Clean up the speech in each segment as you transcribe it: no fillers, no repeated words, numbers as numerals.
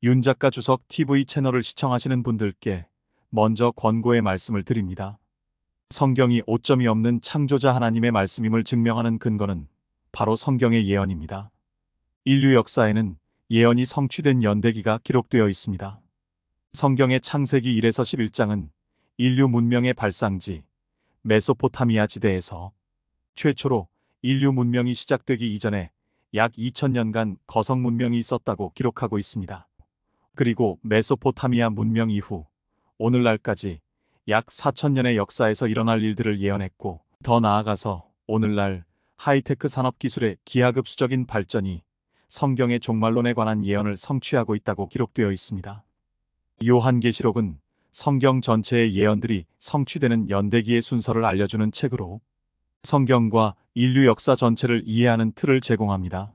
윤 작가 주석 TV 채널을 시청하시는 분들께 먼저 권고의 말씀을 드립니다. 성경이 오점이 없는 창조자 하나님의 말씀임을 증명하는 근거는 바로 성경의 예언입니다. 인류 역사에는 예언이 성취된 연대기가 기록되어 있습니다. 성경의 창세기 1에서 11장은 인류 문명의 발상지 메소포타미아 지대에서 최초로 인류 문명이 시작되기 이전에 약 2000년간 거성 문명이 있었다고 기록하고 있습니다. 그리고 메소포타미아 문명 이후 오늘날까지 약 4000년의 역사에서 일어날 일들을 예언했고, 더 나아가서 오늘날 하이테크 산업기술의 기하급수적인 발전이 성경의 종말론에 관한 예언을 성취하고 있다고 기록되어 있습니다. 요한계시록은 성경 전체의 예언들이 성취되는 연대기의 순서를 알려주는 책으로 성경과 인류 역사 전체를 이해하는 틀을 제공합니다.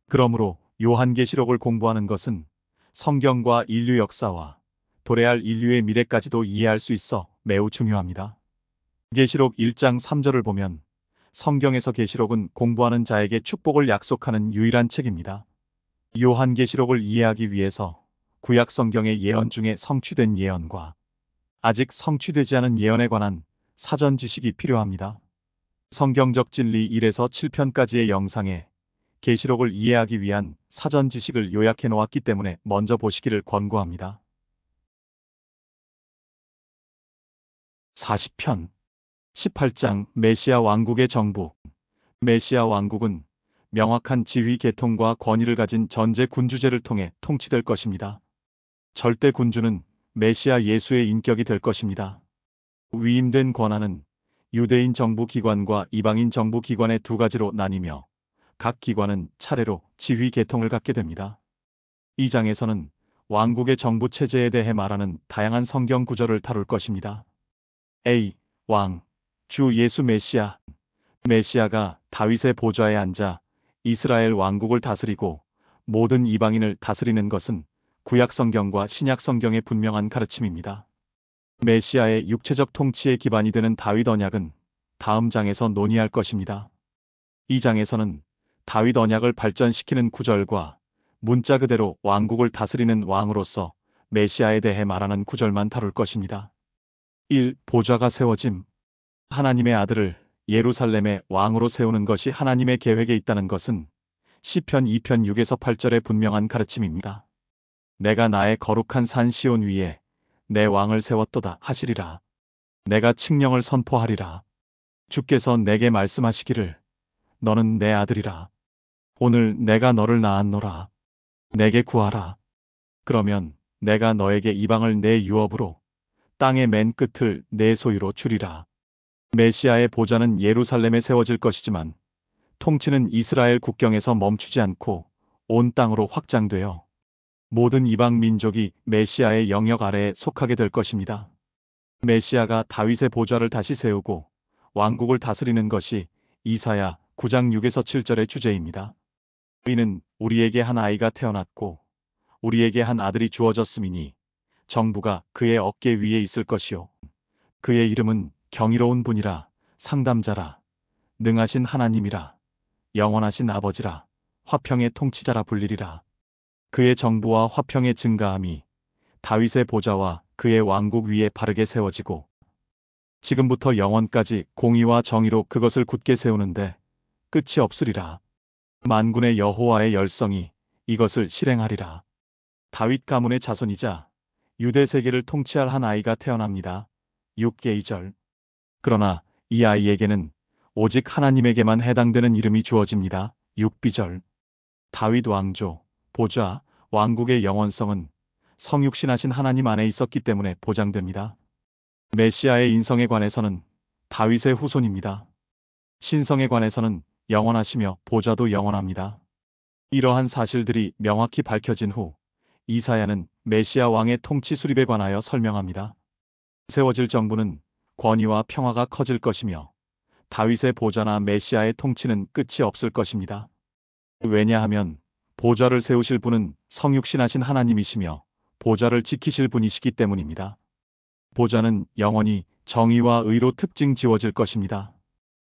그러므로 요한계시록을 공부하는 것은 성경과 인류 역사와 도래할 인류의 미래까지도 이해할 수 있어 매우 중요합니다. 계시록 1장 3절을 보면 성경에서 계시록은 공부하는 자에게 축복을 약속하는 유일한 책입니다. 요한계시록을 이해하기 위해서 구약 성경의 예언 중에 성취된 예언과 아직 성취되지 않은 예언에 관한 사전 지식이 필요합니다. 성경적 진리 1에서 7편까지의 영상에 계시록을 이해하기 위한 사전 지식을 요약해 놓았기 때문에 먼저 보시기를 권고합니다. 40편 18장 메시아 왕국의 정부. 메시아 왕국은 명확한 지휘 계통과 권위를 가진 전제 군주제를 통해 통치될 것입니다. 절대 군주는 메시아 예수의 인격이 될 것입니다. 위임된 권한은 유대인 정부 기관과 이방인 정부 기관의 두 가지로 나뉘며 각 기관은 차례로 지휘 계통을 갖게 됩니다. 이 장에서는 왕국의 정부 체제에 대해 말하는 다양한 성경 구절을 다룰 것입니다. A. 왕, 주 예수 메시아. 메시아가 다윗의 보좌에 앉아 이스라엘 왕국을 다스리고 모든 이방인을 다스리는 것은 구약 성경과 신약 성경의 분명한 가르침입니다. 메시아의 육체적 통치의 기반이 되는 다윗 언약은 다음 장에서 논의할 것입니다. 이 장에서는 다윗 언약을 발전시키는 구절과 문자 그대로 왕국을 다스리는 왕으로서 메시아에 대해 말하는 구절만 다룰 것입니다. 1. 보좌가 세워짐. 하나님의 아들을 예루살렘의 왕으로 세우는 것이 하나님의 계획에 있다는 것은 시편 2편 6에서 8절의 분명한 가르침입니다. 내가 나의 거룩한 산 시온 위에 내 왕을 세웠도다 하시리라. 내가 칙령을 선포하리라. 주께서 내게 말씀하시기를 너는 내 아들이라. 오늘 내가 너를 낳았노라. 내게 구하라. 그러면 내가 너에게 이방을 내 유업으로 땅의 맨 끝을 내 소유로 주리라. 메시아의 보좌는 예루살렘에 세워질 것이지만 통치는 이스라엘 국경에서 멈추지 않고 온 땅으로 확장되어 모든 이방 민족이 메시아의 영역 아래에 속하게 될 것입니다. 메시아가 다윗의 보좌를 다시 세우고 왕국을 다스리는 것이 이사야 9장 6에서 7절의 주제입니다. 이는 우리에게 한 아이가 태어났고 우리에게 한 아들이 주어졌음이니 정부가 그의 어깨 위에 있을 것이요 그의 이름은 경이로운 분이라, 상담자라, 능하신 하나님이라, 영원하신 아버지라, 화평의 통치자라 불리리라. 그의 정부와 화평의 증가함이 다윗의 보좌와 그의 왕국 위에 바르게 세워지고 지금부터 영원까지 공의와 정의로 그것을 굳게 세우는데 끝이 없으리라. 만군의 여호와의 열성이 이것을 실행하리라. 다윗 가문의 자손이자 유대 세계를 통치할 한 아이가 태어납니다. 6개 2절. 그러나 이 아이에게는 오직 하나님에게만 해당되는 이름이 주어집니다. 6비절. 다윗 왕조, 보좌, 왕국의 영원성은 성육신하신 하나님 안에 있었기 때문에 보장됩니다. 메시아의 인성에 관해서는 다윗의 후손입니다. 신성에 관해서는 영원하시며 보좌도 영원합니다. 이러한 사실들이 명확히 밝혀진 후 이사야는 메시아 왕의 통치 수립에 관하여 설명합니다. 세워질 정부는 권위와 평화가 커질 것이며 다윗의 보좌나 메시아의 통치는 끝이 없을 것입니다. 왜냐하면 보좌를 세우실 분은 성육신하신 하나님이시며 보좌를 지키실 분이시기 때문입니다. 보좌는 영원히 정의와 의로 특징 지워질 것입니다.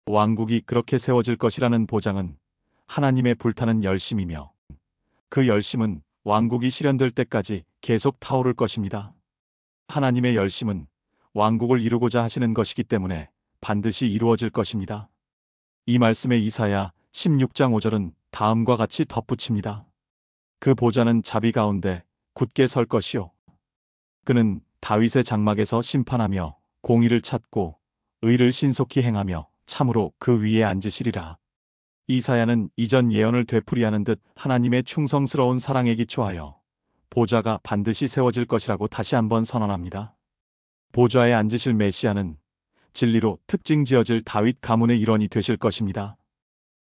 왕국이 그렇게 세워질 것이라는 보장은 하나님의 불타는 열심이며 그 열심은 왕국이 실현될 때까지 계속 타오를 것입니다. 하나님의 열심은 왕국을 이루고자 하시는 것이기 때문에 반드시 이루어질 것입니다. 이 말씀에 이사야 16장 5절은 다음과 같이 덧붙입니다. 그 보좌는 자비 가운데 굳게 설 것이요. 그는 다윗의 장막에서 심판하며 공의를 찾고 의를 신속히 행하며 참으로 그 위에 앉으시리라. 이사야는 이전 예언을 되풀이하는 듯 하나님의 충성스러운 사랑에 기초하여 보좌가 반드시 세워질 것이라고 다시 한번 선언합니다. 보좌에 앉으실 메시아는 진리로 특징 지어질 다윗 가문의 일원이 되실 것입니다.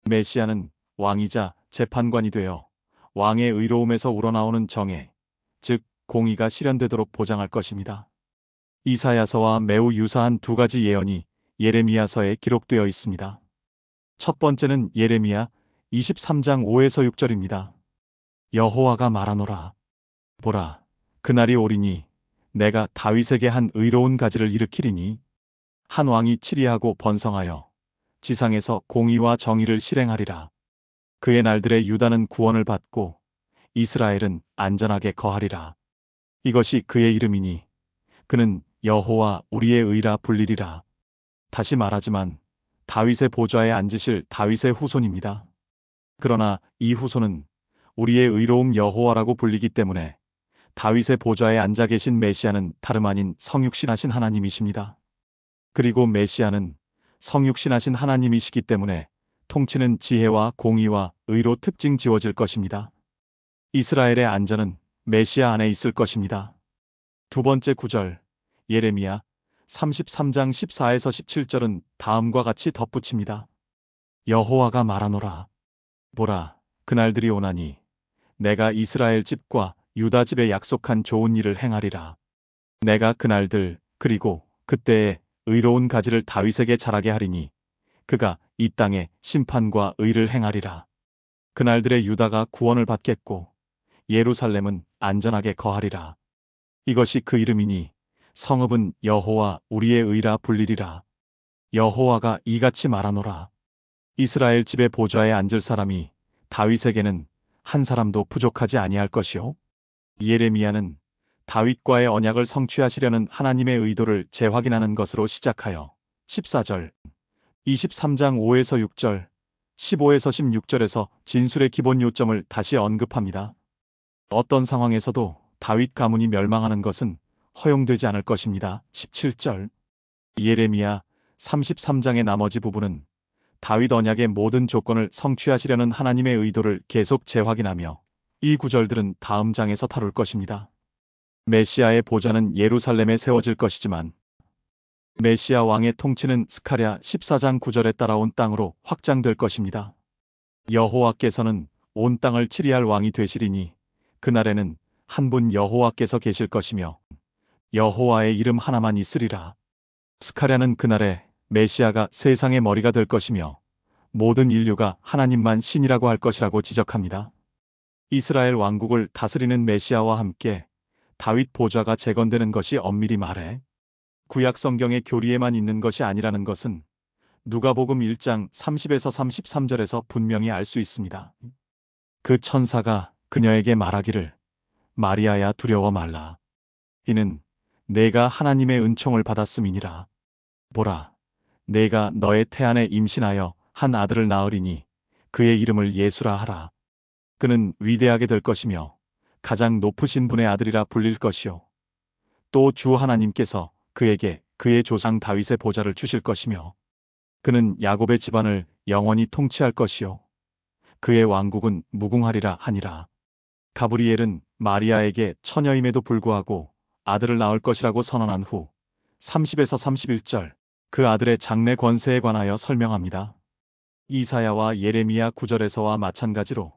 메시아는 왕이자 재판관이 되어 왕의 의로움에서 우러나오는 정의, 즉 공의가 실현되도록 보장할 것입니다. 이사야서와 매우 유사한 두 가지 예언이 예레미야서에 기록되어 있습니다. 첫 번째는 예레미야 23장 5에서 6절입니다. 여호와가 말하노라. 보라, 그날이 오리니 내가 다윗에게 한 의로운 가지를 일으키리니 한 왕이 치리하고 번성하여 지상에서 공의와 정의를 실행하리라. 그의 날들에 유다는 구원을 받고 이스라엘은 안전하게 거하리라. 이것이 그의 이름이니 그는 여호와 우리의 의라 불리리라. 다시 말하지만 다윗의 보좌에 앉으실 다윗의 후손입니다. 그러나 이 후손은 우리의 의로움 여호와라고 불리기 때문에 다윗의 보좌에 앉아 계신 메시아는 다름 아닌 성육신하신 하나님이십니다. 그리고 메시아는 성육신하신 하나님이시기 때문에 통치는 지혜와 공의와 의로 특징 지어질 것입니다. 이스라엘의 안전은 메시아 안에 있을 것입니다. 두 번째 구절, 예레미야 33장 14에서 17절은 다음과 같이 덧붙입니다. 여호와가 말하노라. 보라, 그날들이 오나니 내가 이스라엘 집과 유다 집에 약속한 좋은 일을 행하리라. 내가 그날들 그리고 그때에 의로운 가지를 다윗에게 자라게 하리니 그가 이 땅에 심판과 의를 행하리라. 그날들의 유다가 구원을 받겠고 예루살렘은 안전하게 거하리라. 이것이 그 이름이니 성읍은 여호와 우리의 의라 불리리라. 여호와가 이같이 말하노라. 이스라엘 집의 보좌에 앉을 사람이 다윗에게는 한 사람도 부족하지 아니할 것이요. 예레미야는 다윗과의 언약을 성취하시려는 하나님의 의도를 재확인하는 것으로 시작하여 14절, 23장 5에서 6절, 15에서 16절에서 진술의 기본 요점을 다시 언급합니다. 어떤 상황에서도 다윗 가문이 멸망하는 것은 허용되지 않을 것입니다. 17절, 예레미야 33장의 나머지 부분은 다윗 언약의 모든 조건을 성취하시려는 하나님의 의도를 계속 재확인하며 이 구절들은 다음 장에서 다룰 것입니다. 메시아의 보좌는 예루살렘에 세워질 것이지만 메시아 왕의 통치는 스가랴 14장 9절에 따라온 땅으로 확장될 것입니다. 여호와께서는 온 땅을 치리할 왕이 되시리니 그날에는 한 분 여호와께서 계실 것이며 여호와의 이름 하나만 있으리라. 스가랴는 그날에 메시아가 세상의 머리가 될 것이며 모든 인류가 하나님만 신이라고 할 것이라고 지적합니다. 이스라엘 왕국을 다스리는 메시아와 함께 다윗 보좌가 재건되는 것이 엄밀히 말해 구약 성경의 교리에만 있는 것이 아니라는 것은 누가복음 1장 30에서 33절에서 분명히 알 수 있습니다. 그 천사가 그녀에게 말하기를 마리아야 두려워 말라. 이는 내가 하나님의 은총을 받았음이니라. 보라, 내가 너의 태안에 임신하여 한 아들을 낳으리니 그의 이름을 예수라 하라. 그는 위대하게 될 것이며 가장 높으신 분의 아들이라 불릴 것이요. 또 주 하나님께서 그에게 그의 조상 다윗의 보좌를 주실 것이며 그는 야곱의 집안을 영원히 통치할 것이요. 그의 왕국은 무궁하리라 하니라. 가브리엘은 마리아에게 처녀임에도 불구하고 아들을 낳을 것이라고 선언한 후 30에서 31절 그 아들의 장래 권세에 관하여 설명합니다. 이사야와 예레미야 9절에서와 마찬가지로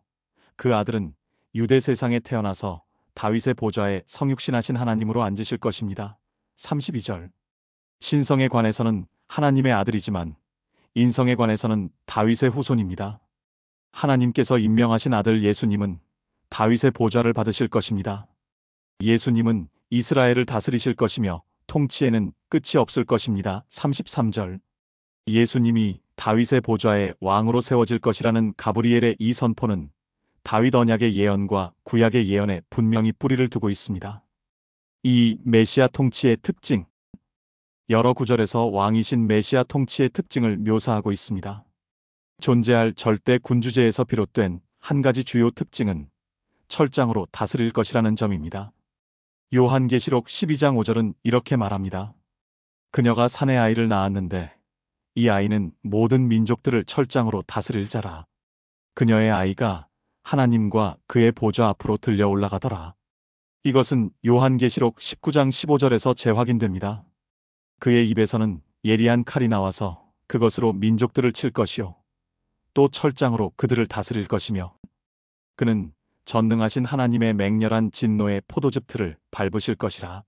그 아들은 유대 세상에 태어나서 다윗의 보좌에 성육신하신 하나님으로 앉으실 것입니다. 32절 신성에 관해서는 하나님의 아들이지만 인성에 관해서는 다윗의 후손입니다. 하나님께서 임명하신 아들 예수님은 다윗의 보좌를 받으실 것입니다. 예수님은 이스라엘을 다스리실 것이며 통치에는 끝이 없을 것입니다. 33절 예수님이 다윗의 보좌에 왕으로 세워질 것이라는 가브리엘의 이 선포는 다윗 언약의 예언과 구약의 예언에 분명히 뿌리를 두고 있습니다. 이 메시아 통치의 특징. 여러 구절에서 왕이신 메시아 통치의 특징을 묘사하고 있습니다. 존재할 절대 군주제에서 비롯된 한 가지 주요 특징은 철장으로 다스릴 것이라는 점입니다. 요한계시록 12장 5절은 이렇게 말합니다. 그녀가 사내 아이를 낳았는데 이 아이는 모든 민족들을 철장으로 다스릴 자라. 그녀의 아이가 하나님과 그의 보좌 앞으로 들려 올라가더라. 이것은 요한계시록 19장 15절에서 재확인됩니다. 그의 입에서는 예리한 칼이 나와서 그것으로 민족들을 칠 것이요 또 철장으로 그들을 다스릴 것이며 그는 전능하신 하나님의 맹렬한 진노의 포도즙 틀을 밟으실 것이라.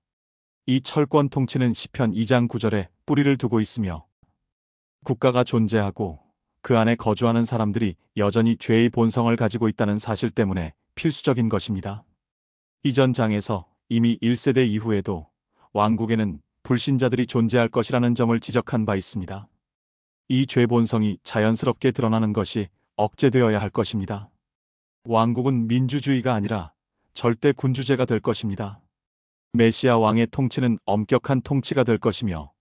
이 철권 통치는 시편 2장 9절에 뿌리를 두고 있으며 국가가 존재하고 그 안에 거주하는 사람들이 여전히 죄의 본성을 가지고 있다는 사실 때문에 필수적인 것입니다. 이전 장에서 이미 1세대 이후에도 왕국에는 불신자들이 존재할 것이라는 점을 지적한 바 있습니다. 이 죄 본성이 자연스럽게 드러나는 것이 억제되어야 할 것입니다. 왕국은 민주주의가 아니라 절대 군주제가 될 것입니다. 메시아 왕의 통치는 엄격한 통치가 될 것이며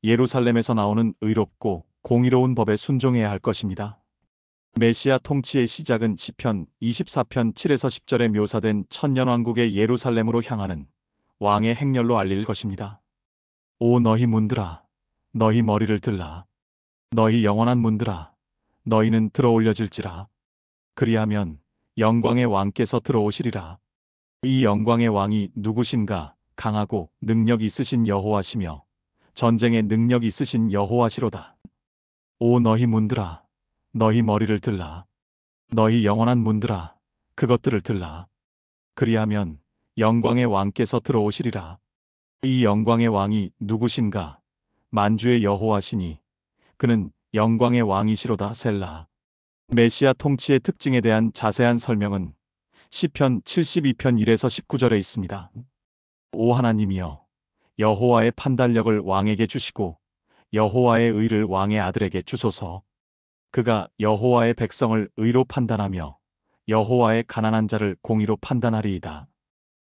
예루살렘에서 나오는 의롭고 공의로운 법에 순종해야 할 것입니다. 메시아 통치의 시작은 시편 24편 7에서 10절에 묘사된 천년왕국의 예루살렘으로 향하는 왕의 행렬로 알릴 것입니다. 오 너희 문들아, 너희 머리를 들라. 너희 영원한 문들아, 너희는 들어올려질지라. 그리하면 영광의 왕께서 들어오시리라. 이 영광의 왕이 누구신가? 강하고 능력 있으신 여호와시며 전쟁에 능력 있으신 여호와시로다. 오 너희 문들아, 너희 머리를 들라. 너희 영원한 문들아, 그것들을 들라. 그리하면 영광의 왕께서 들어오시리라. 이 영광의 왕이 누구신가? 만주의 여호와시니 그는 영광의 왕이시로다. 셀라. 메시아 통치의 특징에 대한 자세한 설명은 시편 72편 1에서 19절에 있습니다. 오 하나님이여, 여호와의 판단력을 왕에게 주시고 여호와의 의를 왕의 아들에게 주소서. 그가 여호와의 백성을 의로 판단하며 여호와의 가난한 자를 공의로 판단하리이다.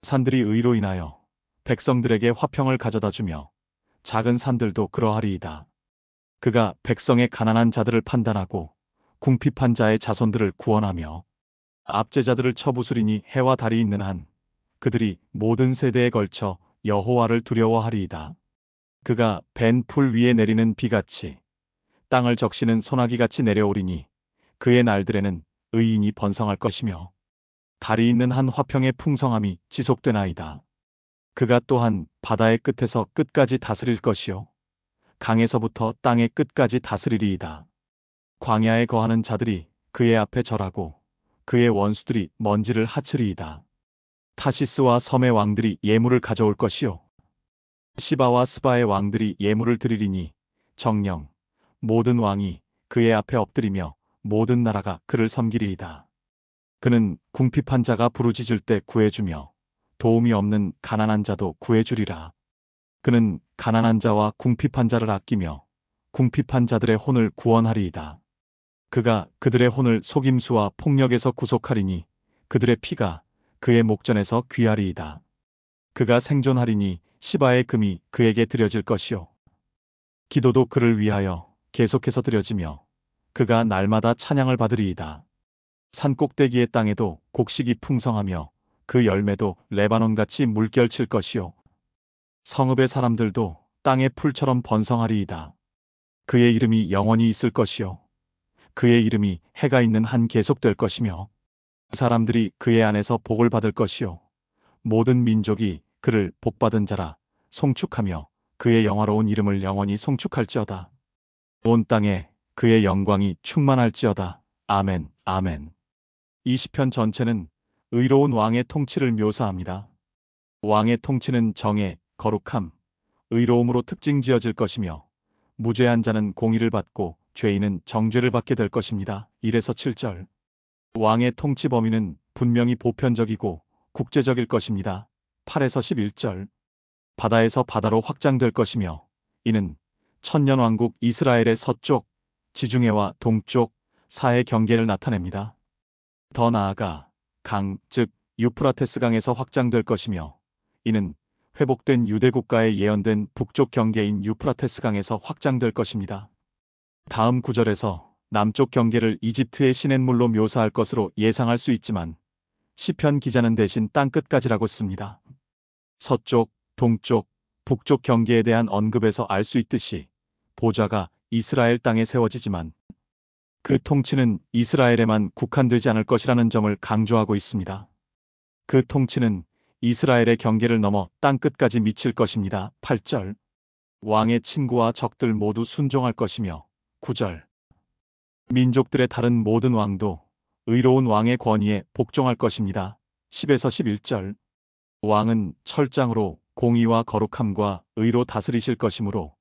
산들이 의로 인하여 백성들에게 화평을 가져다 주며 작은 산들도 그러하리이다. 그가 백성의 가난한 자들을 판단하고 궁핍한 자의 자손들을 구원하며 압제자들을 쳐부수리니 해와 달이 있는 한 그들이 모든 세대에 걸쳐 여호와를 두려워하리이다. 그가 벤 풀 위에 내리는 비같이 땅을 적시는 소나기같이 내려오리니 그의 날들에는 의인이 번성할 것이며 달이 있는 한 화평의 풍성함이 지속되나이다. 그가 또한 바다의 끝에서 끝까지 다스릴 것이요 강에서부터 땅의 끝까지 다스리리이다. 광야에 거하는 자들이 그의 앞에 절하고 그의 원수들이 먼지를 하츠리이다. 타시스와 섬의 왕들이 예물을 가져올 것이요 시바와 스바의 왕들이 예물을 드리리니 정령 모든 왕이 그의 앞에 엎드리며 모든 나라가 그를 섬기리이다. 그는 궁핍한 자가 부르짖을 때 구해주며 도움이 없는 가난한 자도 구해주리라. 그는 가난한 자와 궁핍한 자를 아끼며 궁핍한 자들의 혼을 구원하리이다. 그가 그들의 혼을 속임수와 폭력에서 구속하리니 그들의 피가 그의 목전에서 귀하리이다. 그가 생존하리니 시바의 금이 그에게 드려질 것이요 기도도 그를 위하여 계속해서 드려지며 그가 날마다 찬양을 받으리이다. 산꼭대기의 땅에도 곡식이 풍성하며 그 열매도 레바논같이 물결칠 것이요 성읍의 사람들도 땅의 풀처럼 번성하리이다. 그의 이름이 영원히 있을 것이요 그의 이름이 해가 있는 한 계속될 것이며 사람들이 그의 안에서 복을 받을 것이요 모든 민족이 그를 복받은 자라 송축하며 그의 영화로운 이름을 영원히 송축할지어다. 온 땅에 그의 영광이 충만할지어다. 아멘, 아멘. 이 시편 전체는 의로운 왕의 통치를 묘사합니다. 왕의 통치는 정의, 거룩함, 의로움으로 특징 지어질 것이며 무죄한 자는 공의를 받고 죄인은 정죄를 받게 될 것입니다. 1에서 7절. 왕의 통치 범위는 분명히 보편적이고 국제적일 것입니다. 8에서 11절. 바다에서 바다로 확장될 것이며 이는 천년왕국 이스라엘의 서쪽, 지중해와 동쪽, 사해 경계를 나타냅니다. 더 나아가 강, 즉 유프라테스 강에서 확장될 것이며 이는 회복된 유대 국가에 예언된 북쪽 경계인 유프라테스 강에서 확장될 것입니다. 다음 구절에서 남쪽 경계를 이집트의 시냇물로 묘사할 것으로 예상할 수 있지만 시편 기자는 대신 땅끝까지라고 씁니다. 서쪽, 동쪽, 북쪽 경계에 대한 언급에서 알 수 있듯이 보좌가 이스라엘 땅에 세워지지만 그 통치는 이스라엘에만 국한되지 않을 것이라는 점을 강조하고 있습니다. 그 통치는 이스라엘의 경계를 넘어 땅끝까지 미칠 것입니다. 8절. 왕의 친구와 적들 모두 순종할 것이며 9절. 민족들의 다른 모든 왕도 의로운 왕의 권위에 복종할 것입니다. 10에서 11절. 왕은 철장으로 공의와 거룩함과 의로 다스리실 것이므로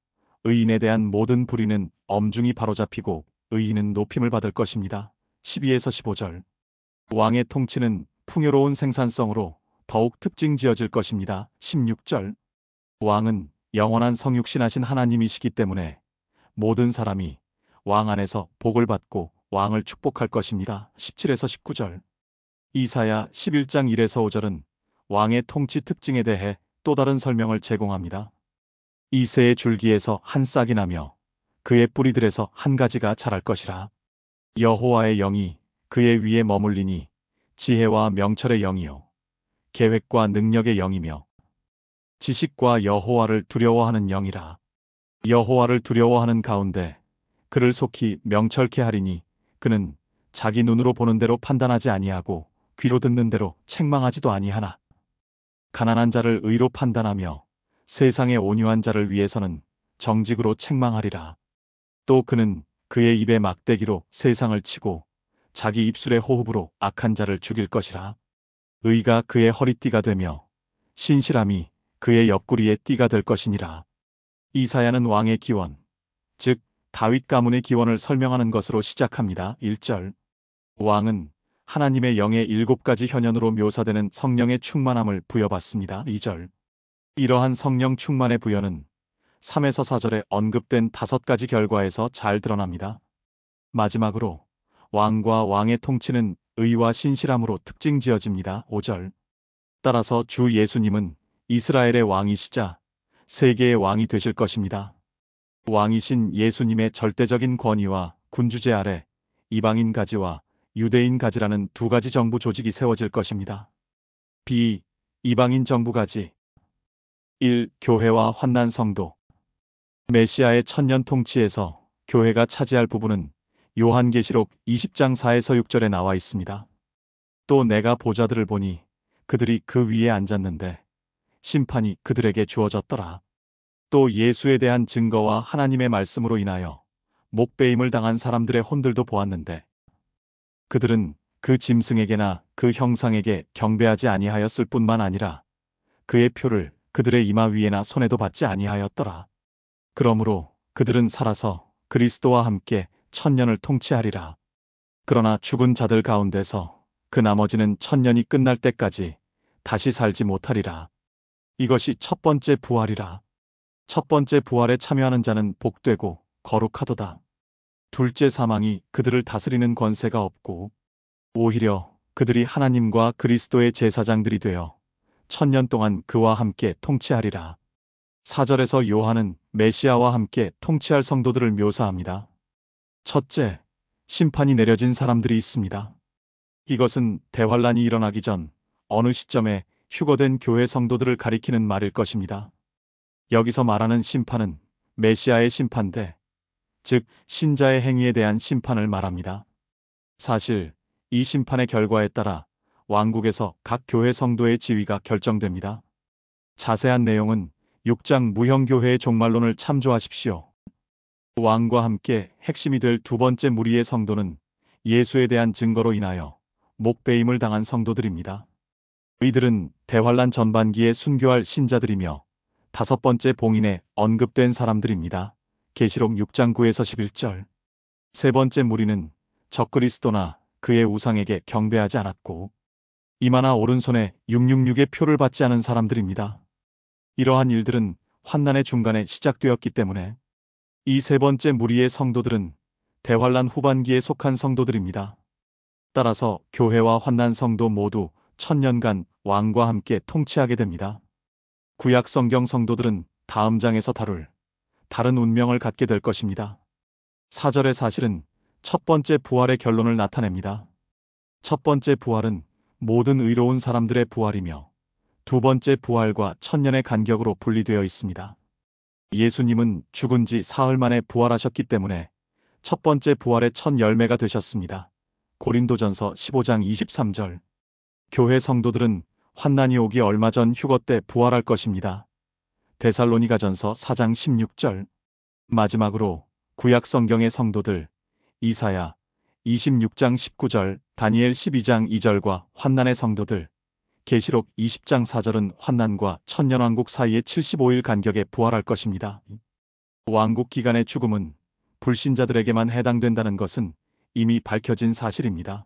의인에 대한 모든 불의는 엄중히 바로잡히고 의인은 높임을 받을 것입니다. 12에서 15절. 왕의 통치는 풍요로운 생산성으로 더욱 특징 지어질 것입니다. 16절. 왕은 영원한 성육신하신 하나님이시기 때문에 모든 사람이 왕 안에서 복을 받고 왕을 축복할 것입니다. 17에서 19절. 이사야 11장 1에서 5절은 왕의 통치 특징에 대해 또 다른 설명을 제공합니다. 이새의 줄기에서 한 싹이 나며 그의 뿌리들에서 한 가지가 자랄 것이라. 여호와의 영이 그의 위에 머물리니 지혜와 명철의 영이요 계획과 능력의 영이며 지식과 여호와를 두려워하는 영이라. 여호와를 두려워하는 가운데 그를 속히 명철케 하리니 그는 자기 눈으로 보는 대로 판단하지 아니하고 귀로 듣는 대로 책망하지도 아니하나 가난한 자를 의로 판단하며 세상의 온유한 자를 위해서는 정직으로 책망하리라. 또 그는 그의 입에 막대기로 세상을 치고 자기 입술의 호흡으로 악한 자를 죽일 것이라. 의가 그의 허리띠가 되며 신실함이 그의 옆구리에 띠가 될 것이니라. 이사야는 왕의 기원, 즉 다윗 가문의 기원을 설명하는 것으로 시작합니다. 1절. 왕은 하나님의 영의 7가지 현현으로 묘사되는 성령의 충만함을 부여받습니다. 2절. 이러한 성령 충만의 부여는 3에서 4절에 언급된 5가지 결과에서 잘 드러납니다. 마지막으로 왕과 왕의 통치는 의와 신실함으로 특징 지어집니다. 5절. 따라서 주 예수님은 이스라엘의 왕이시자 세계의 왕이 되실 것입니다. 왕이신 예수님의 절대적인 권위와 군주제 아래 이방인 가지와 유대인 가지라는 2가지 정부 조직이 세워질 것입니다. 이방인 정부 가지 1. 교회와 환난 성도. 메시아의 천년 통치에서 교회가 차지할 부분은 요한계시록 20장 4에서 6절에 나와 있습니다. 또 내가 보좌들을 보니 그들이 그 위에 앉았는데 심판이 그들에게 주어졌더라. 또 예수에 대한 증거와 하나님의 말씀으로 인하여 목베임을 당한 사람들의 혼들도 보았는데 그들은 그 짐승에게나 그 형상에게 경배하지 아니하였을 뿐만 아니라 그의 표를 그들의 이마 위에나 손에도 받지 아니하였더라. 그러므로 그들은 살아서 그리스도와 함께 천년을 통치하리라. 그러나 죽은 자들 가운데서 그 나머지는 천년이 끝날 때까지 다시 살지 못하리라. 이것이 첫 번째 부활이라. 첫 번째 부활에 참여하는 자는 복되고 거룩하도다. 둘째 사망이 그들을 다스리는 권세가 없고 오히려 그들이 하나님과 그리스도의 제사장들이 되어 천년 동안 그와 함께 통치하리라. 4절에서 요한은 메시아와 함께 통치할 성도들을 묘사합니다. 첫째, 심판이 내려진 사람들이 있습니다. 이것은 대환란이 일어나기 전 어느 시점에 휴거된 교회 성도들을 가리키는 말일 것입니다. 여기서 말하는 심판은 메시아의 심판대, 즉 신자의 행위에 대한 심판을 말합니다. 사실 이 심판의 결과에 따라 왕국에서 각 교회 성도의 지위가 결정됩니다. 자세한 내용은 6장 무형교회의 종말론을 참조하십시오. 왕과 함께 핵심이 될 2번째 무리의 성도는 예수에 대한 증거로 인하여 목베임을 당한 성도들입니다. 이들은 대환란 전반기에 순교할 신자들이며 5번째 봉인에 언급된 사람들입니다. 계시록 6장 9에서 11절. 세 번째 무리는 적그리스도나 그의 우상에게 경배하지 않았고 이마나 오른손에 666의 표를 받지 않은 사람들입니다. 이러한 일들은 환난의 중간에 시작되었기 때문에 이 세 번째 무리의 성도들은 대환란 후반기에 속한 성도들입니다. 따라서 교회와 환난 성도 모두 1000년간 왕과 함께 통치하게 됩니다. 구약 성경 성도들은 다음 장에서 다룰 다른 운명을 갖게 될 것입니다. 4절의 사실은 첫 번째 부활의 결론을 나타냅니다. 첫 번째 부활은 모든 의로운 사람들의 부활이며 두 번째 부활과 천년의 간격으로 분리되어 있습니다. 예수님은 죽은 지 사흘 만에 부활하셨기 때문에 첫 번째 부활의 첫 열매가 되셨습니다. 고린도전서 15장 23절. 교회 성도들은 환난이 오기 얼마 전 휴거 때 부활할 것입니다. 데살로니가전서 4장 16절. 마지막으로 구약 성경의 성도들 이사야 26장 19절, 다니엘 12장 2절과 환난의 성도들 계시록 20장 4절은 환난과 천년왕국 사이의 75일 간격에 부활할 것입니다. 왕국 기간의 죽음은 불신자들에게만 해당된다는 것은 이미 밝혀진 사실입니다.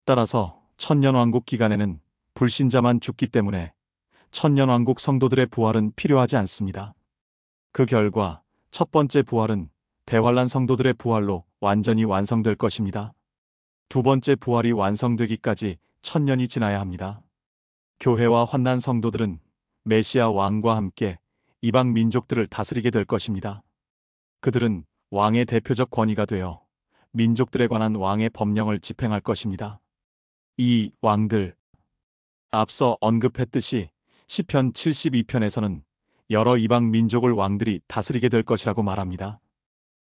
따라서 천년왕국 기간에는 불신자만 죽기 때문에 천년왕국 성도들의 부활은 필요하지 않습니다. 그 결과 첫 번째 부활은 대환란 성도들의 부활로 완전히 완성될 것입니다. 두 번째 부활이 완성되기까지 1000년이 지나야 합니다. 교회와 환난 성도들은 메시아 왕과 함께 이방 민족들을 다스리게 될 것입니다. 그들은 왕의 대표적 권위가 되어 민족들에 관한 왕의 법령을 집행할 것입니다. 이 왕들, 앞서 언급했듯이 시편 72편에서는 여러 이방 민족을 왕들이 다스리게 될 것이라고 말합니다.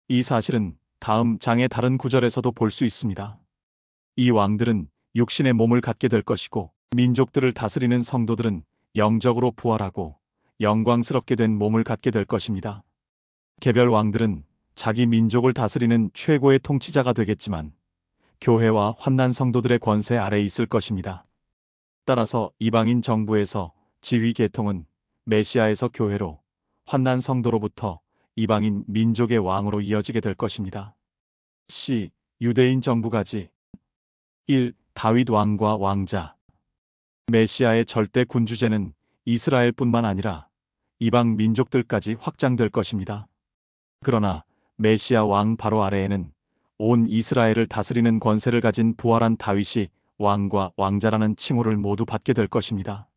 이 사실은 다음 장의 다른 구절에서도 볼 수 있습니다. 이 왕들은 육신의 몸을 갖게 될 것이고 민족들을 다스리는 성도들은 영적으로 부활하고 영광스럽게 된 몸을 갖게 될 것입니다. 개별 왕들은 자기 민족을 다스리는 최고의 통치자가 되겠지만 교회와 환난 성도들의 권세 아래에 있을 것입니다. 따라서 이방인 정부에서 지휘 계통은 메시아에서 교회로, 환난 성도로부터 이방인 민족의 왕으로 이어지게 될 것입니다. C. 유대인 정부가지. 1. 다윗 왕과 왕자. 메시아의 절대 군주제는 이스라엘뿐만 아니라 이방 민족들까지 확장될 것입니다. 그러나 메시아 왕 바로 아래에는 온 이스라엘을 다스리는 권세를 가진 부활한 다윗이 왕과 왕자라는 칭호를 모두 받게 될 것입니다.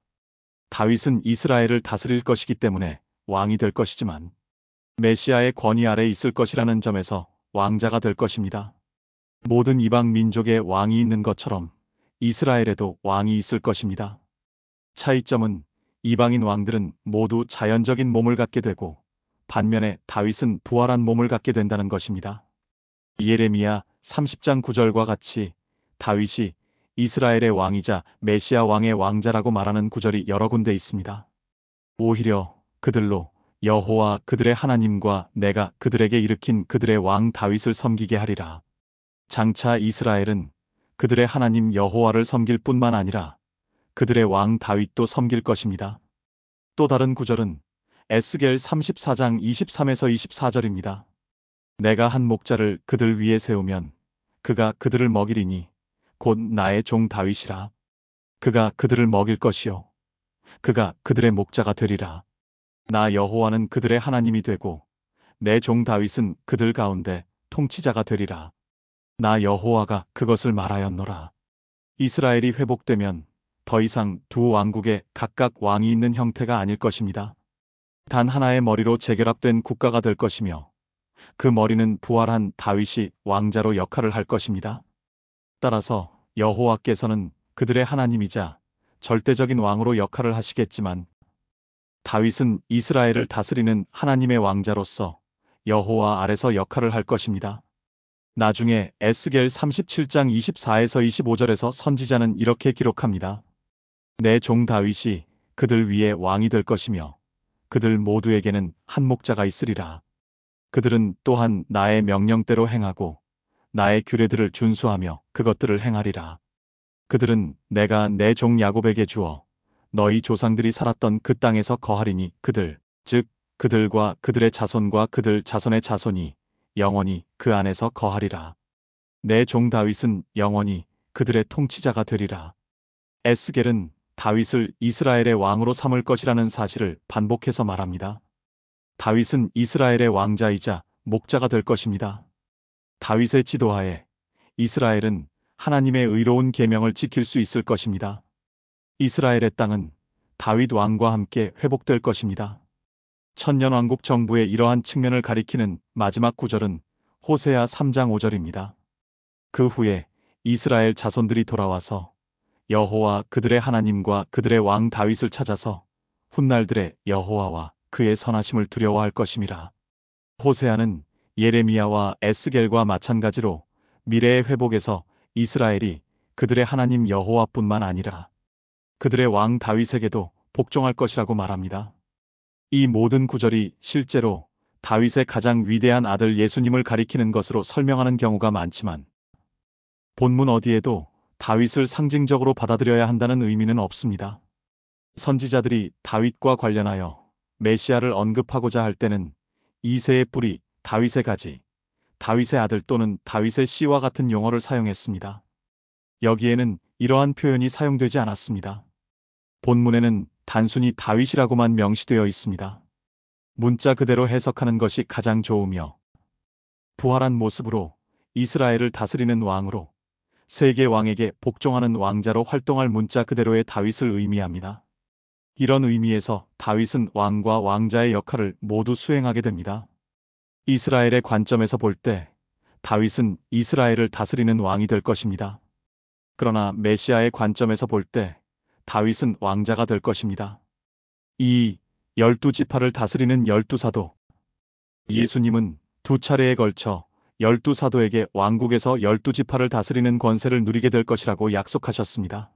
다윗은 이스라엘을 다스릴 것이기 때문에 왕이 될 것이지만 메시아의 권위 아래 있을 것이라는 점에서 왕자가 될 것입니다. 모든 이방 민족에 왕이 있는 것처럼 이스라엘에도 왕이 있을 것입니다. 차이점은 이방인 왕들은 모두 자연적인 몸을 갖게 되고 반면에 다윗은 부활한 몸을 갖게 된다는 것입니다. 예레미야 30장 9절과 같이 다윗이 이스라엘의 왕이자 메시아 왕의 왕자라고 말하는 구절이 여러 군데 있습니다. 오히려 그들로 여호와 그들의 하나님과 내가 그들에게 일으킨 그들의 왕 다윗을 섬기게 하리라. 장차 이스라엘은 그들의 하나님 여호와를 섬길 뿐만 아니라 그들의 왕 다윗도 섬길 것입니다. 또 다른 구절은 에스겔 34장 23에서 24절입니다. 내가 한 목자를 그들 위에 세우면 그가 그들을 먹이리니 곧 나의 종 다윗이라. 그가 그들을 먹일 것이요 그가 그들의 목자가 되리라. 나 여호와는 그들의 하나님이 되고 내 종 다윗은 그들 가운데 통치자가 되리라. 나 여호와가 그것을 말하였노라. 이스라엘이 회복되면 더 이상 두 왕국에 각각 왕이 있는 형태가 아닐 것입니다. 단 하나의 머리로 재결합된 국가가 될 것이며 그 머리는 부활한 다윗이 왕자로 역할을 할 것입니다. 따라서 여호와께서는 그들의 하나님이자 절대적인 왕으로 역할을 하시겠지만 다윗은 이스라엘을 다스리는 하나님의 왕자로서 여호와 아래서 역할을 할 것입니다. 나중에 에스겔 37장 24에서 25절에서 선지자는 이렇게 기록합니다. 내 종 다윗이 그들 위에 왕이 될 것이며 그들 모두에게는 한 목자가 있으리라. 그들은 또한 나의 명령대로 행하고 나의 규례들을 준수하며 그것들을 행하리라. 그들은 내가 내 종 야곱에게 주어 너희 조상들이 살았던 그 땅에서 거하리니 그들, 즉 그들과 그들의 자손과 그들 자손의 자손이 영원히 그 안에서 거하리라. 내 종 다윗은 영원히 그들의 통치자가 되리라. 에스겔은 다윗을 이스라엘의 왕으로 삼을 것이라는 사실을 반복해서 말합니다. 다윗은 이스라엘의 왕자이자 목자가 될 것입니다. 다윗의 지도하에 이스라엘은 하나님의 의로운 계명을 지킬 수 있을 것입니다. 이스라엘의 땅은 다윗 왕과 함께 회복될 것입니다. 천년왕국 정부의 이러한 측면을 가리키는 마지막 구절은 호세아 3장 5절입니다. 그 후에 이스라엘 자손들이 돌아와서 여호와 그들의 하나님과 그들의 왕 다윗을 찾아서 훗날들의 여호와와 그의 선하심을 두려워할 것임이라. 호세아는 예레미야와 에스겔과 마찬가지로 미래의 회복에서 이스라엘이 그들의 하나님 여호와뿐만 아니라 그들의 왕 다윗에게도 복종할 것이라고 말합니다. 이 모든 구절이 실제로 다윗의 가장 위대한 아들 예수님을 가리키는 것으로 설명하는 경우가 많지만 본문 어디에도 다윗을 상징적으로 받아들여야 한다는 의미는 없습니다. 선지자들이 다윗과 관련하여 메시아를 언급하고자 할 때는 이새의 뿌리, 다윗의 가지, 다윗의 아들 또는 다윗의 씨와 같은 용어를 사용했습니다. 여기에는 이러한 표현이 사용되지 않았습니다. 본문에는 단순히 다윗이라고만 명시되어 있습니다. 문자 그대로 해석하는 것이 가장 좋으며 부활한 모습으로 이스라엘을 다스리는 왕으로 세계 왕에게 복종하는 왕자로 활동할 문자 그대로의 다윗을 의미합니다. 이런 의미에서 다윗은 왕과 왕자의 역할을 모두 수행하게 됩니다. 이스라엘의 관점에서 볼 때 다윗은 이스라엘을 다스리는 왕이 될 것입니다. 그러나 메시아의 관점에서 볼 때 다윗은 왕자가 될 것입니다. 이 12지파를 다스리는 12사도, 예수님은 두 차례에 걸쳐 12사도에게 왕국에서 12지파를 다스리는 권세를 누리게 될 것이라고 약속하셨습니다.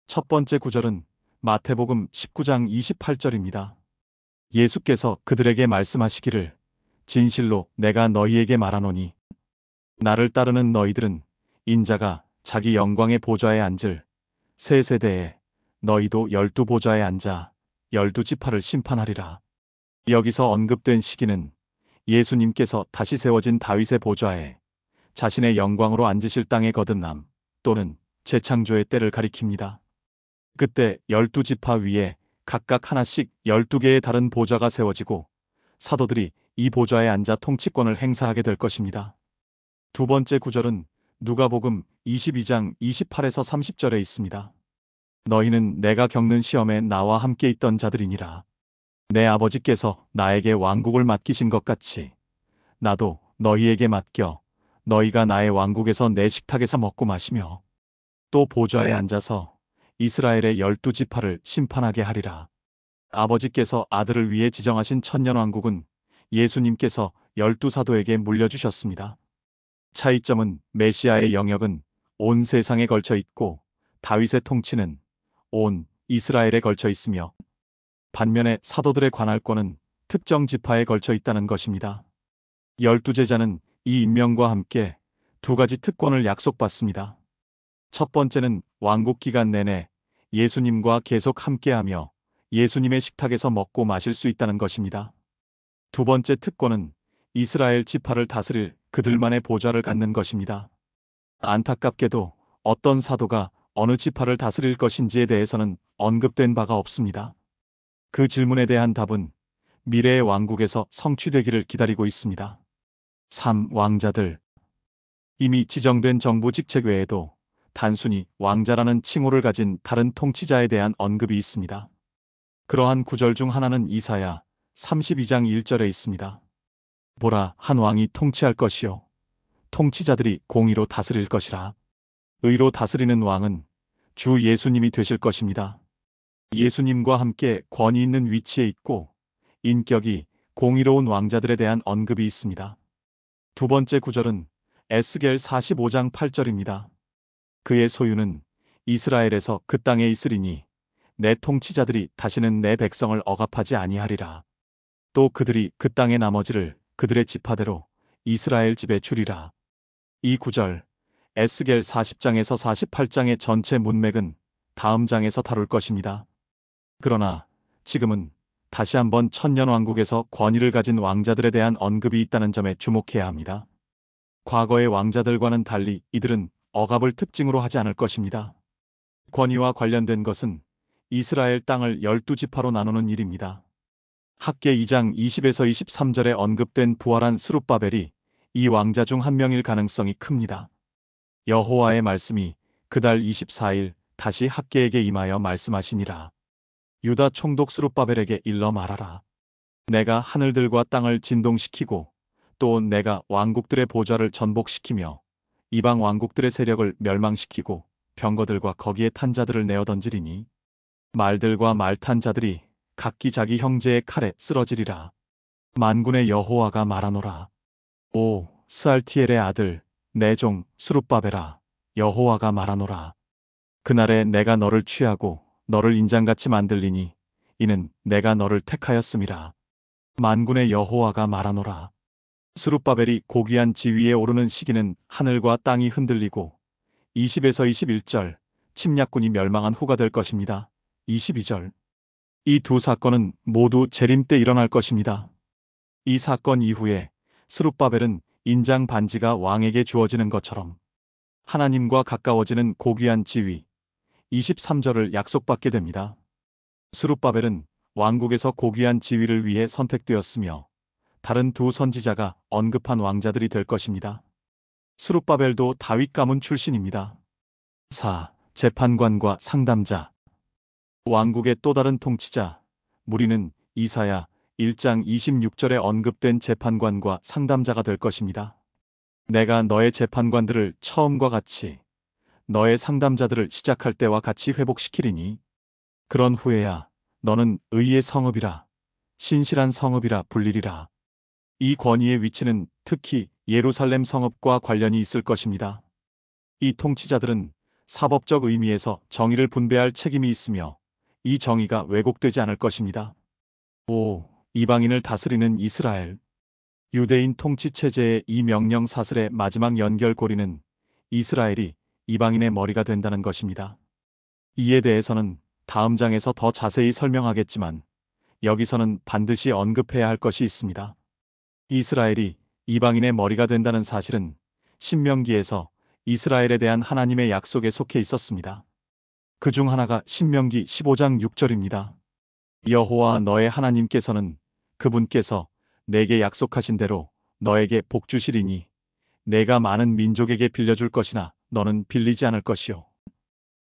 첫 번째 구절은 마태복음 19장 28절입니다. 예수께서 그들에게 말씀하시기를 진실로 내가 너희에게 말하노니 나를 따르는 너희들은 인자가 자기 영광의 보좌에 앉을 새 세대에 너희도 12보좌에 앉아 12지파를 심판하리라. 여기서 언급된 시기는 예수님께서 다시 세워진 다윗의 보좌에 자신의 영광으로 앉으실 땅의 거듭남 또는 재창조의 때를 가리킵니다. 그때 12지파 위에 각각 하나씩 12개의 다른 보좌가 세워지고 사도들이 이 보좌에 앉아 통치권을 행사하게 될 것입니다. 두 번째 구절은 누가복음 22장 28에서 30절에 있습니다. 너희는 내가 겪는 시험에 나와 함께 있던 자들이니라. 내 아버지께서 나에게 왕국을 맡기신 것 같이 나도 너희에게 맡겨 너희가 나의 왕국에서 내 식탁에서 먹고 마시며 또 보좌에 앉아서 이스라엘의 12지파를 심판하게 하리라. 아버지께서 아들을 위해 지정하신 천년왕국은 예수님께서 12사도에게 물려주셨습니다. 차이점은 메시아의 영역은 온 세상에 걸쳐 있고 다윗의 통치는 온 이스라엘에 걸쳐 있으며 반면에 사도들의 관할권은 특정 지파에 걸쳐 있다는 것입니다. 12제자는 이 임명과 함께 두 가지 특권을 약속받습니다. 첫 번째는 왕국 기간 내내 예수님과 계속 함께하며 예수님의 식탁에서 먹고 마실 수 있다는 것입니다. 두 번째 특권은 이스라엘 지파를 다스릴 그들만의 보좌를 갖는 것입니다. 안타깝게도 어떤 사도가 어느 지파를 다스릴 것인지에 대해서는 언급된 바가 없습니다. 그 질문에 대한 답은 미래의 왕국에서 성취되기를 기다리고 있습니다. 3. 왕자들. 이미 지정된 정부 직책 외에도 단순히 왕자라는 칭호를 가진 다른 통치자에 대한 언급이 있습니다. 그러한 구절 중 하나는 이사야 32장 1절에 있습니다. 보라, 한 왕이 통치할 것이요 통치자들이 공의로 다스릴 것이라. 의로 다스리는 왕은 주 예수님이 되실 것입니다. 예수님과 함께 권위 있는 위치에 있고 인격이 공의로운 왕자들에 대한 언급이 있습니다. 두 번째 구절은 에스겔 45장 8절입니다. 그의 소유는 이스라엘에서 그 땅에 있으리니 내 통치자들이 다시는 내 백성을 억압하지 아니하리라. 또 그들이 그 땅의 나머지를 그들의 지파대로 이스라엘 집에 주리라. 이 구절 에스겔 40장에서 48장의 전체 문맥은 다음 장에서 다룰 것입니다. 그러나 지금은 다시 한번 천년왕국에서 권위를 가진 왕자들에 대한 언급이 있다는 점에 주목해야 합니다. 과거의 왕자들과는 달리 이들은 억압을 특징으로 하지 않을 것입니다. 권위와 관련된 것은 이스라엘 땅을 12지파로 나누는 일입니다. 학개 2장 20에서 23절에 언급된 부활한 스룹바벨이 이 왕자 중 한 명일 가능성이 큽니다. 여호와의 말씀이 그달 24일 다시 학개에게 임하여 말씀하시니라. 유다 총독 스룹바벨에게 일러 말하라. 내가 하늘들과 땅을 진동시키고 또 내가 왕국들의 보좌를 전복시키며 이방 왕국들의 세력을 멸망시키고 병거들과 거기에 탄 자들을 내어 던지리니 말들과 말 탄 자들이 각기 자기 형제의 칼에 쓰러지리라. 만군의 여호와가 말하노라. 오 스알티엘의 아들 내 종 스룹바벨아, 여호와가 말하노라. 그날에 내가 너를 취하고 너를 인장같이 만들리니 이는 내가 너를 택하였음이라. 만군의 여호와가 말하노라. 스룹바벨이 고귀한 지위에 오르는 시기는 하늘과 땅이 흔들리고 20에서 21절 침략군이 멸망한 후가 될 것입니다. 22절 이 두 사건은 모두 재림 때 일어날 것입니다. 이 사건 이후에 스룹바벨은 인장 반지가 왕에게 주어지는 것처럼 하나님과 가까워지는 고귀한 지위 23절을 약속받게 됩니다. 스룹바벨은 왕국에서 고귀한 지위를 위해 선택되었으며 다른 두 선지자가 언급한 왕자들이 될 것입니다. 스룹바벨도 다윗 가문 출신입니다. 4. 재판관과 상담자. 왕국의 또 다른 통치자 무리는 이사야 1장 26절에 언급된 재판관과 상담자가 될 것입니다. 내가 너의 재판관들을 처음과 같이 너의 상담자들을 시작할 때와 같이 회복시키리니 그런 후에야 너는 의의 성읍이라 신실한 성읍이라 불리리라. 이 권위의 위치는 특히 예루살렘 성읍과 관련이 있을 것입니다. 이 통치자들은 사법적 의미에서 정의를 분배할 책임이 있으며 이 정의가 왜곡되지 않을 것입니다. 5. 이방인을 다스리는 이스라엘. 유대인 통치 체제의 이 명령 사슬의 마지막 연결고리는 이스라엘이 이방인의 머리가 된다는 것입니다. 이에 대해서는 다음 장에서 더 자세히 설명하겠지만 여기서는 반드시 언급해야 할 것이 있습니다. 이스라엘이 이방인의 머리가 된다는 사실은 신명기에서 이스라엘에 대한 하나님의 약속에 속해 있었습니다. 그 중 하나가 신명기 15장 6절입니다. 여호와 너의 하나님께서는 그분께서 내게 약속하신 대로 너에게 복 주시리니 내가 많은 민족에게 빌려줄 것이나 너는 빌리지 않을 것이요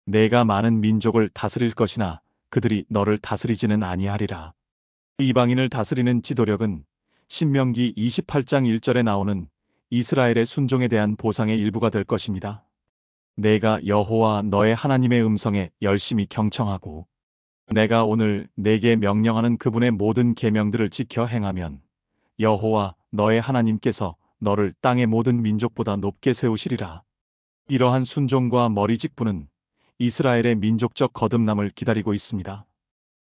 내가 많은 민족을 다스릴 것이나 그들이 너를 다스리지는 아니하리라. 이방인을 다스리는 지도력은 신명기 28장 1절에 나오는 이스라엘의 순종에 대한 보상의 일부가 될 것입니다. 내가 여호와 너의 하나님의 음성에 열심히 경청하고 내가 오늘 내게 명령하는 그분의 모든 계명들을 지켜 행하면 여호와 너의 하나님께서 너를 땅의 모든 민족보다 높게 세우시리라. 이러한 순종과 머리직분은 이스라엘의 민족적 거듭남을 기다리고 있습니다.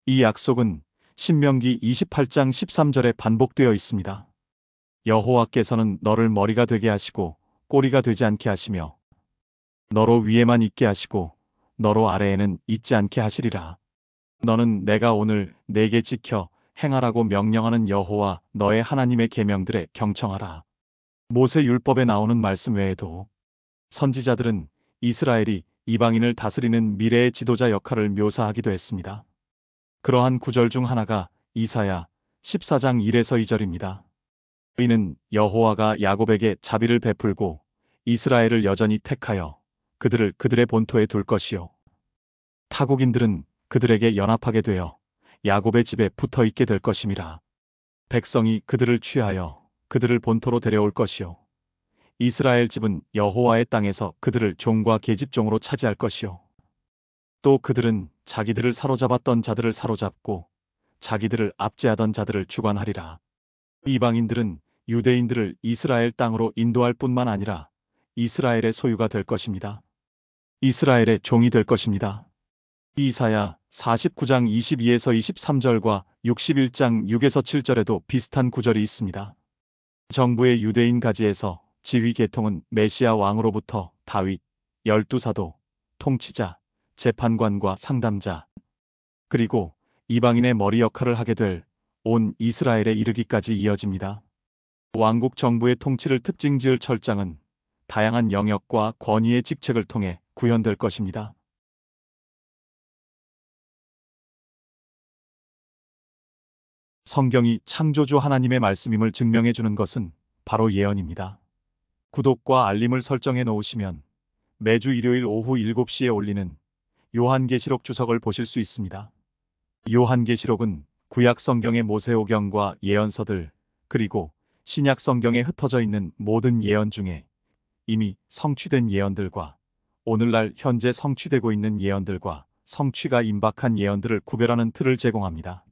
이 약속은 신명기 28장 13절에 반복되어 있습니다. 여호와께서는 너를 머리가 되게 하시고 꼬리가 되지 않게 하시며 너로 위에만 있게 하시고 너로 아래에는 있지 않게 하시리라. 너는 내가 오늘 내게 지켜 행하라고 명령하는 여호와 너의 하나님의 계명들에 경청하라. 모세 율법에 나오는 말씀 외에도 선지자들은 이스라엘이 이방인을 다스리는 미래의 지도자 역할을 묘사하기도 했습니다. 그러한 구절 중 하나가 이사야 14장 1에서 2절입니다. 이는 여호와가 야곱에게 자비를 베풀고 이스라엘을 여전히 택하여 그들을 그들의 본토에 둘 것이요 타국인들은 그들에게 연합하게 되어 야곱의 집에 붙어 있게 될 것임이라. 백성이 그들을 취하여 그들을 본토로 데려올 것이요 이스라엘 집은 여호와의 땅에서 그들을 종과 계집종으로 차지할 것이요 또 그들은 자기들을 사로잡았던 자들을 사로잡고 자기들을 압제하던 자들을 주관하리라. 이방인들은 유대인들을 이스라엘 땅으로 인도할 뿐만 아니라 이스라엘의 소유가 될 것입니다. 이스라엘의 종이 될 것입니다. 이사야 49장 22에서 23절과 61장 6에서 7절에도 비슷한 구절이 있습니다. 정부의 유대인 가지에서 지휘 계통은 메시아 왕으로부터 다윗, 12사도, 통치자, 재판관과 상담자, 그리고 이방인의 머리 역할을 하게 될 온 이스라엘에 이르기까지 이어집니다. 왕국 정부의 통치를 특징지을 철장은 다양한 영역과 권위의 직책을 통해 구현될 것입니다. 성경이 창조주 하나님의 말씀임을 증명해 주는 것은 바로 예언입니다. 구독과 알림을 설정해 놓으시면 매주 일요일 오후 7시에 올리는 요한계시록 주석을 보실 수 있습니다. 요한계시록은 구약 성경의 모세오경과 예언서들, 그리고 신약 성경에 흩어져 있는 모든 예언 중에 이미 성취된 예언들과 오늘날 현재 성취되고 있는 예언들과 성취가 임박한 예언들을 구별하는 틀을 제공합니다.